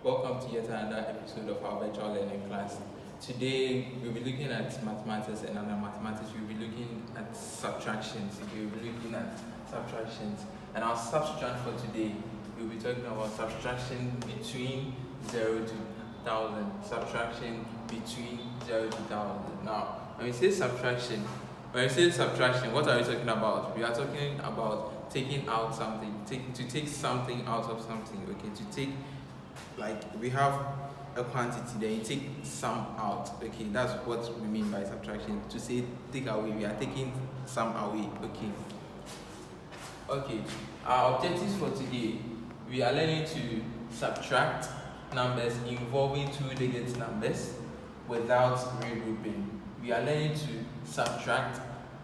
Welcome to yet another episode of our virtual learning class. Today we'll be looking at mathematics, and under mathematics we'll be looking at subtractions. We'll be looking at subtractions. And our subtraction for today, we'll be talking about subtraction between 0 to 1000. Subtraction between 0 to 1000. Now, when we say subtraction, what are we talking about? We are talking about taking out something, to take something out of something, okay? To take, like, we have a quantity, then you take some out, okay? That's what we mean by subtraction. To say take away, we are taking some away, okay? Okay, our objectives for today, we are learning to subtract numbers involving two-digit numbers without regrouping. We are learning to subtract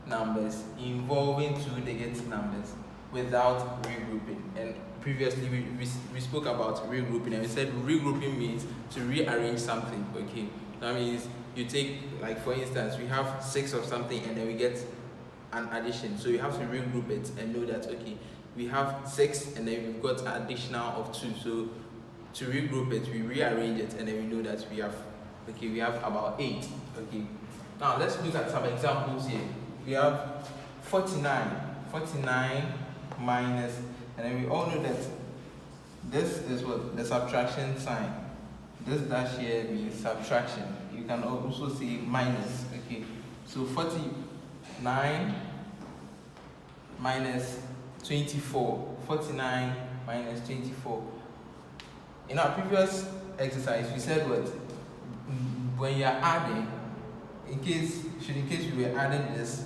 numbers involving two-digit numbers without regrouping. And previously we spoke about regrouping, and we said regrouping means to rearrange something, okay? That means you take, like, for instance, we have 6 of something and then we get an addition, so you have to regroup it and know that, okay, we have 6 and then we've got an additional of 2, so to regroup it, we rearrange it, and then we know that we have about 8, okay? Now let's look at some examples here. We have 49 minus, and then we all know that this is what the subtraction sign. This dash here means subtraction. You can also say minus, okay? So 49 minus 24. 49 minus 24. In our previous exercise, we said what? When you are adding, in case we were adding this,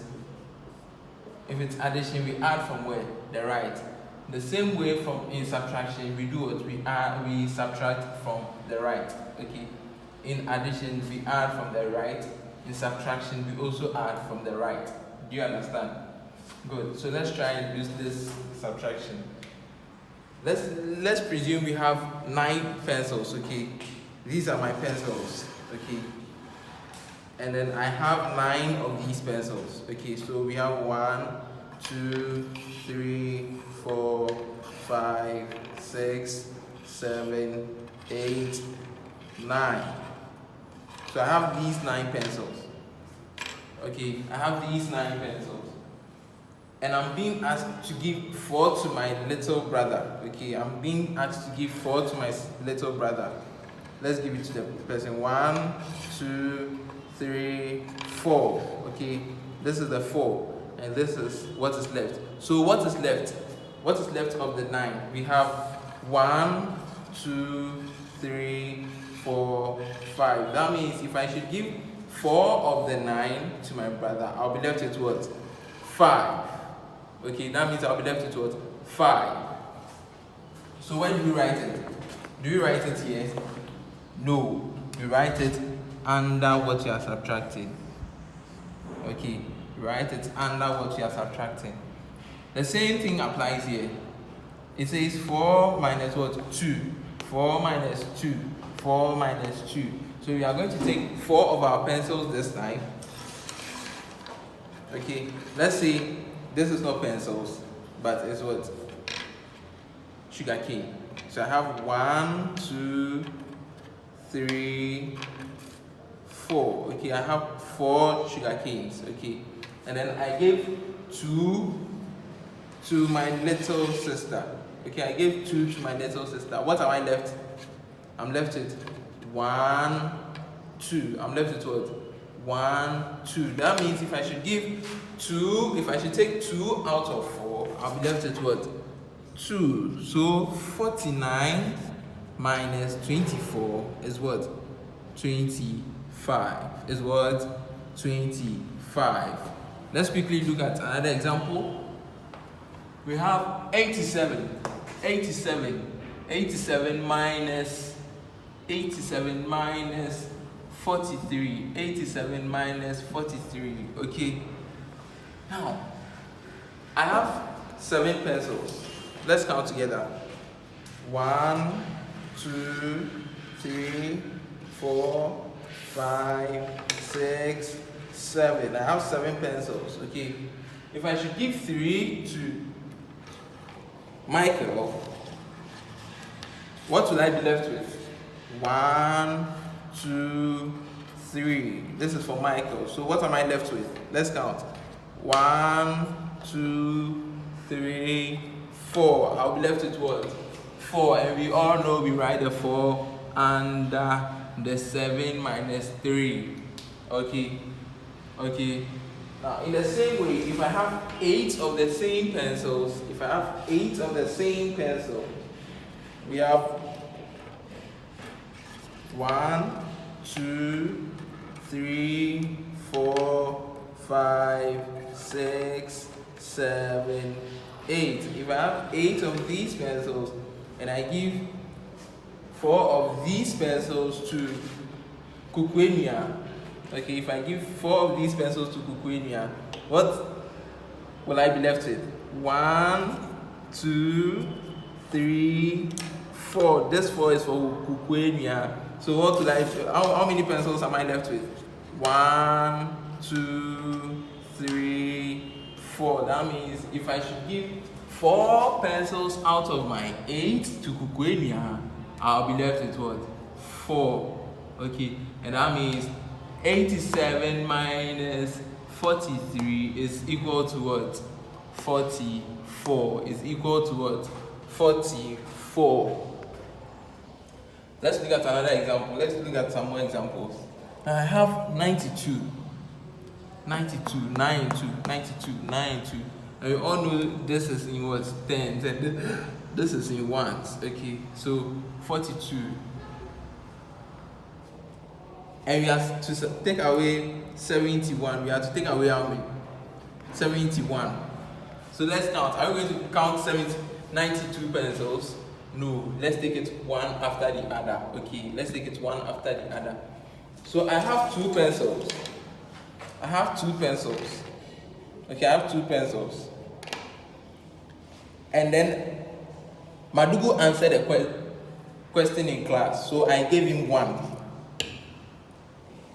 if it's addition, we add from where? The right. The same way in subtraction, we do what? We subtract from the right, okay? In addition, we add from the right. In subtraction, we also add from the right. Do you understand? Good. So let's try and use this subtraction. Let's presume we have 9 pencils, okay? These are my pencils, okay? And then I have 9 of these pencils, okay? So we have 1, 2, 3, 4, 5, 6, 7, 8, 9. So I have these 9 pencils. Okay, I have these 9 pencils. And I'm being asked to give 4 to my little brother. Okay, I'm being asked to give 4 to my little brother. Let's give it to the person. 1, 2, 3, 4. Okay, this is the 4. And this is what is left. So what is left? What is left of the 9? We have 1, 2, 3, 4, 5. That means if I should give 4 of the 9 to my brother, I'll be left with what? 5. Okay, that means I'll be left with what? 5. So when do we write it? Do we write it here? No. We write it under what you are subtracting. Okay, write it under what you are subtracting. The same thing applies here. It says 4 minus what? 2. 4 minus 2. 4 minus 2. So we are going to take 4 of our pencils this time. Okay, let's say this is not pencils, but it's what? Sugar cane. So I have 1, 2, 3, 4. Okay, I have 4 sugar canes. Okay, and then I gave 2 to my little sister. Okay, I gave 2 to my little sister. What am I left? I'm left with 1, 2. I'm left with what? 1, 2. That means if I should take 2 out of 4, I'll be left with what? 2. So 49 minus 24 is what? 25. Is what? 25. Let's quickly look at another example. We have 87 minus 43. 87 minus 43. Okay. Now, I have 7 pencils. Let's count together. 1, 2, 3, 4, 5, 6, 7. I have 7 pencils. Okay. If I should give 3 to Michael, what will I be left with? 1, 2, 3. This is for Michael. So what am I left with? Let's count. 1, 2, 3, 4. I'll be left with what? 4. And we all know we write the 4 under the 7 minus 3. Okay. Now, in the same way, if I have 8 of the same pencils, we have 1, 2, 3, 4, 5, 6, 7, 8. If I have 8 of these pencils and I give 4 of these pencils to Kukwenia, okay, if I give 4 of these pencils to Kukwenia, what will I be left with? 1, 2, 3, 4. This 4 is for Kukwenia. So what will I do? How many pencils am I left with? 1, 2, 3, 4. That means if I should give 4 pencils out of my 8 to Kukwenia, I'll be left with what? 4. Okay, and that means 87 minus 43 is equal to what? 44 is equal to what? 44. Let's look at another example. Let's look at some more examples. Now I have 92, 92, 92. And we all know this is in what? Tens, and this is in ones. Okay, so 42. And we have to take away 71. We have to take away how many? 71. So let's count. Are we going to count 92 pencils? No. Let's take it one after the other. Okay, let's take it one after the other. So I have 2 pencils. Okay, I have two pencils. And then Madugu answered a question in class. So I gave him 1.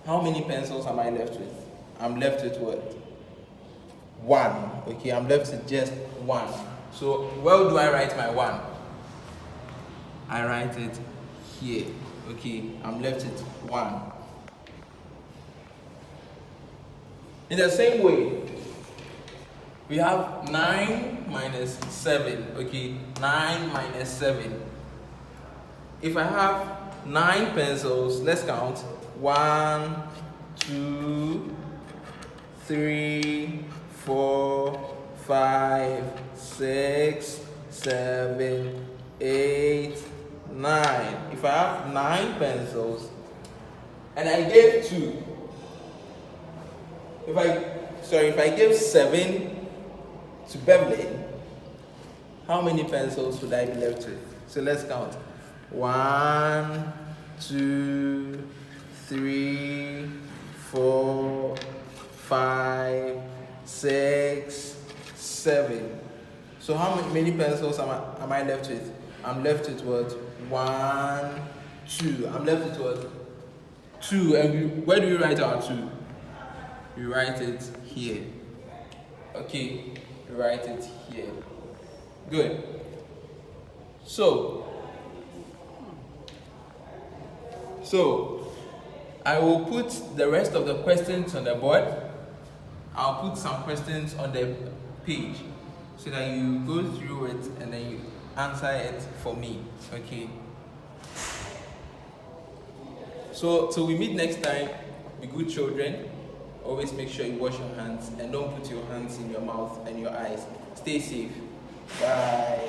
How many pencils am I left with? I'm left with what? 1. Okay, I'm left with just 1. So where do I write my 1? I write it here. Okay, I'm left with 1. In the same way, we have 9 minus 7. Okay, 9 minus 7. If I have 9 pencils, let's count. 1, 2, 3, 4, 5, 6, 7, 8, 9. If I have 9 pencils and I gave 2, if I gave 7 to Beverly, how many pencils would I be left with? So let's count. 1, 2, 3, 4, 5, 6, 7. So how many pencils am I left with? I'm left with what? 1, 2. I'm left with what? 2. And where do we write our 2? We write it here. Okay, we write it here. Good. So I will put the rest of the questions on the board. I'll put some questions on the page so that you go through it and then you answer it for me. Okay. So till we meet next time, be good children. Always make sure you wash your hands and don't put your hands in your mouth and your eyes. Stay safe. Bye.